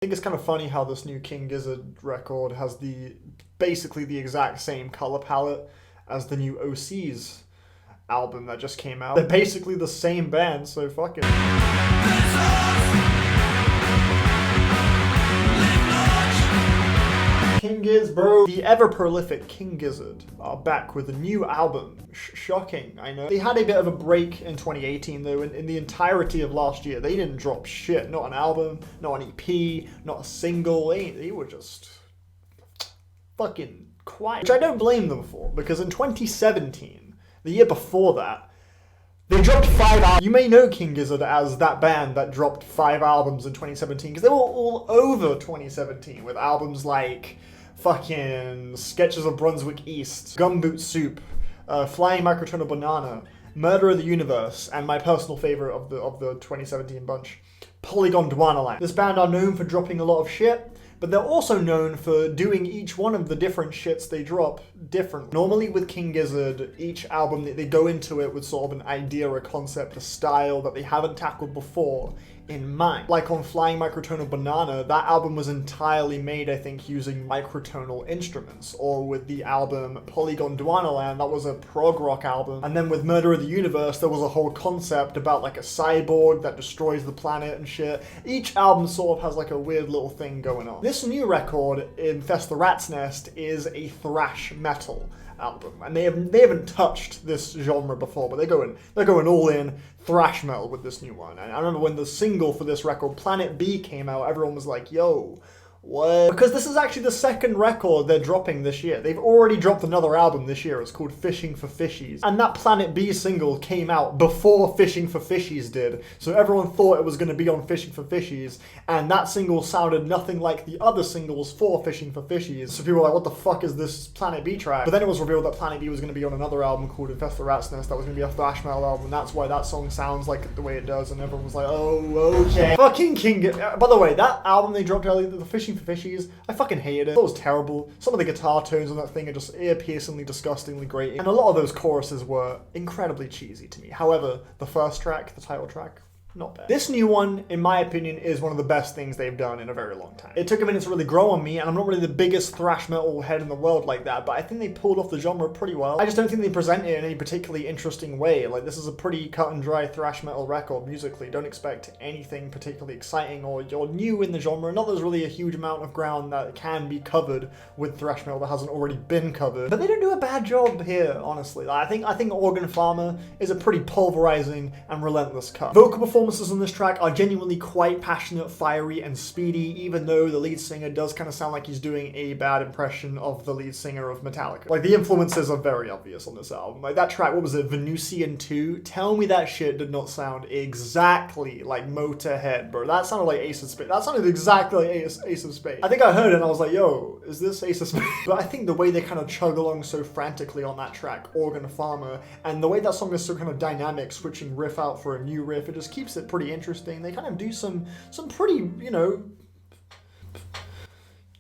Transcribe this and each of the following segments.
I think it's kind of funny how this new King Gizzard record has basically the exact same color palette as the new OC's album that just came out. They're basically the same band, so fuck it. King Giz, bro. The ever-prolific King Gizzard are back with a new album. Shocking, I know. They had a bit of a break in 2018, though. In the entirety of last year, they didn't drop shit. Not an album, not an EP, not a single. They were just fucking quiet. Which I don't blame them for, because in 2017, the year before that, they dropped 5 albums. You may know King Gizzard as that band that dropped 5 albums in 2017, because they were all over 2017 with albums like fucking Sketches of Brunswick East, Gumboot Soup, Flying Microtonal Banana, Murder of the Universe, and my personal favorite of the 2017 bunch, Polygon Dwanaland. This band are known for dropping a lot of shit, but they're also known for doing each one of the different shits they drop different. Normally with King Gizzard, each album, they go into it with sort of an idea, a concept, a style that they haven't tackled before in mind. Like on Flying Microtonal Banana, that album was entirely made, I think, using microtonal instruments. Or with the album Polygon Dwanaland, that was a prog rock album. And then with Murder of the Universe, there was a whole concept about like a cyborg that destroys the planet and shit. Each album sort of has like a weird little thing going on. This new record, Infest the Rats Nest, is a thrash metal album, and they haven't touched this genre before, but they're going all in thrash metal with this new one. And I remember when the single for this record, Planet B, came out, everyone was like, yo, what? Because this is actually the second record they're dropping this year. They've already dropped another album this year. It's called Fishing for Fishies. And that Planet B single came out before Fishing for Fishies did. So everyone thought it was going to be on Fishing for Fishies. And that single sounded nothing like the other singles for Fishing for Fishies. So people were like, what the fuck is this Planet B track? But then it was revealed that Planet B was going to be on another album called Infest the Rats Nest. That was going to be a thrash metal album. And that's why that song sounds like the way it does. And everyone was like, oh, okay. Fucking King. By the way, that album they dropped earlier, the Fishing for Fishies, I fucking hated it. It was terrible. Some of the guitar tones on that thing are just ear-piercingly, disgustingly grating. And a lot of those choruses were incredibly cheesy to me. However, the first track, the title track, not bad. This new one, in my opinion, is one of the best things they've done in a very long time. It took a minute to really grow on me, and I'm not really the biggest thrash metal head in the world like that, but I think they pulled off the genre pretty well. I just don't think they present it in any particularly interesting way. Like, this is a pretty cut and dry thrash metal record musically. Don't expect anything particularly exciting or new in the genre. Not that there's really a huge amount of ground that can be covered with thrash metal that hasn't already been covered. But they don't do a bad job here, honestly. Like, I think Organ Farmer is a pretty pulverizing and relentless cut. Vocal performances on this track are genuinely quite passionate, fiery, and speedy, even though the lead singer does kind of sound like he's doing a bad impression of the lead singer of Metallica. Like, the influences are very obvious on this album. Like, that track, what was it, Venusian 2? Tell me that shit did not sound exactly like Motorhead, bro. That sounded like Ace of Spades. That sounded exactly like Ace of Spades. I think I heard it and I was like, yo, is this Ace of Spades? But I think the way they kind of chug along so frantically on that track, Organ Farmer, and the way that song is so kind of dynamic, switching riff out for a new riff, it just keeps it pretty interesting. They kind of do some pretty, you know,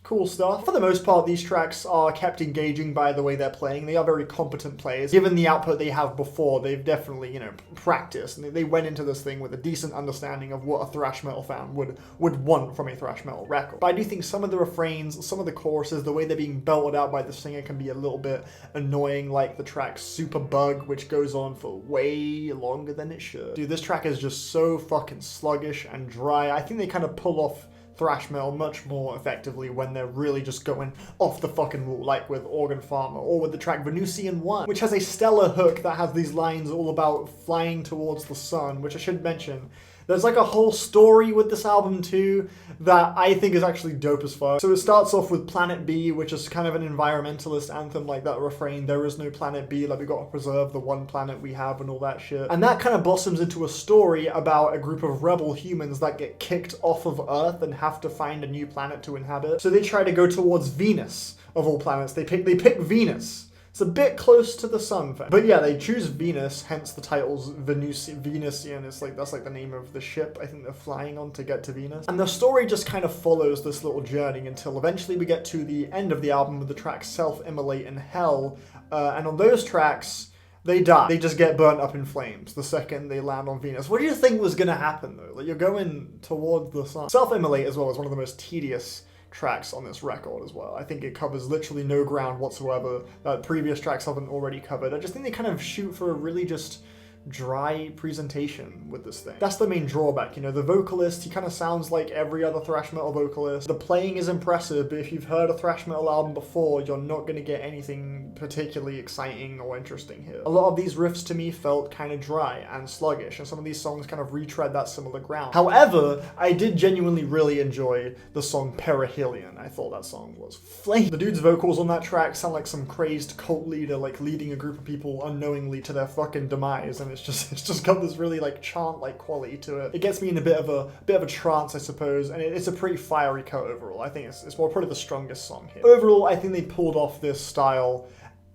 cool stuff. For the most part, these tracks are kept engaging by the way they're playing. They are very competent players. Given the output they have before, they've definitely, you know, practiced. And they went into this thing with a decent understanding of what a thrash metal fan would want from a thrash metal record. But I do think some of the refrains, some of the choruses, the way they're being belted out by the singer can be a little bit annoying, like the track Superbug, which goes on for way longer than it should. Dude, this track is just so fucking sluggish and dry. I think they kind of pull off thrash metal much more effectively when they're really just going off the fucking wall, like with Organ Farmer, or with the track Venusian 1, which has a stellar hook that has these lines all about flying towards the sun, which I should mention. There's like a whole story with this album too that I think is actually dope as fuck. So it starts off with Planet B, which is kind of an environmentalist anthem, like that refrain, there is no planet B, like we gotta preserve the one planet we have and all that shit. And that kind of blossoms into a story about a group of rebel humans that get kicked off of Earth and have to find a new planet to inhabit. So they try to go towards Venus, of all planets. They pick Venus. It's a bit close to the sun, but yeah, they choose Venus, hence the title's Venusian. It's like, that's like the name of the ship I think they're flying on to get to Venus. And the story just kind of follows this little journey until eventually we get to the end of the album with the track Self-Immolate and Hell. And on those tracks, They die. They just get burnt up in flames the second they land on Venus. What do you think was gonna happen though? Like, you're going towards the sun. Self-Immolate as well is one of the most tedious tracks on this record as well. I think it covers literally no ground whatsoever that previous tracks haven't already covered. I just think they kind of shoot for a really just dry presentation with this thing. That's the main drawback, you know, the vocalist, he kind of sounds like every other thrash metal vocalist. The playing is impressive, but if you've heard a thrash metal album before, you're not going to get anything particularly exciting or interesting here. A lot of these riffs to me felt kind of dry and sluggish, and some of these songs kind of retread that similar ground. However, I did genuinely really enjoy the song Perihelion. I thought that song was flame. The dude's vocals on that track sound like some crazed cult leader, like leading a group of people unknowingly to their fucking demise, and it's just got this really like chant-like quality to it. It gets me in a bit of a trance, I suppose, and it's a pretty fiery cut overall. I think it's probably the strongest song here. Overall, I think they pulled off this style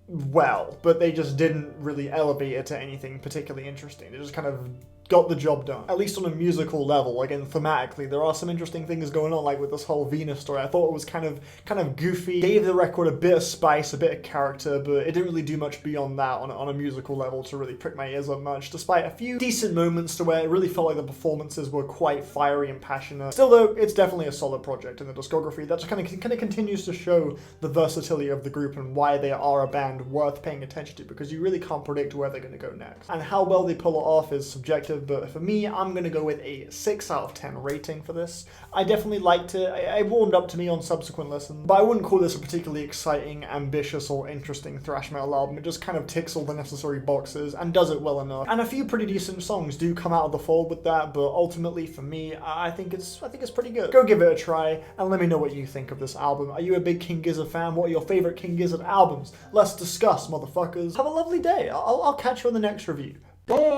well, but they just didn't really elevate it to anything particularly interesting. They just kind of got the job done. At least on a musical level, again, thematically, there are some interesting things going on, like with this whole Venus story. I thought it was kind of goofy, gave the record a bit of spice, a bit of character, but it didn't really do much beyond that on a musical level to really prick my ears up much, despite a few decent moments to where it really felt like the performances were quite fiery and passionate. Still though, it's definitely a solid project in the discography that just kind of continues to show the versatility of the group and why they are a band worth paying attention to, because you really can't predict where they're going to go next. And how well they pull it off is subjective, but for me, I'm going to go with a 6 out of 10 rating for this. I definitely liked it. It warmed up to me on subsequent listens, but I wouldn't call this a particularly exciting, ambitious, or interesting thrash metal album. It just kind of ticks all the necessary boxes and does it well enough. And a few pretty decent songs do come out of the fold with that, but ultimately for me, I think it's pretty good. Go give it a try and let me know what you think of this album. Are you a big King Gizzard fan? What are your favorite King Gizzard albums? Let's discuss, motherfuckers. Have a lovely day. I'll catch you on the next review. Bye.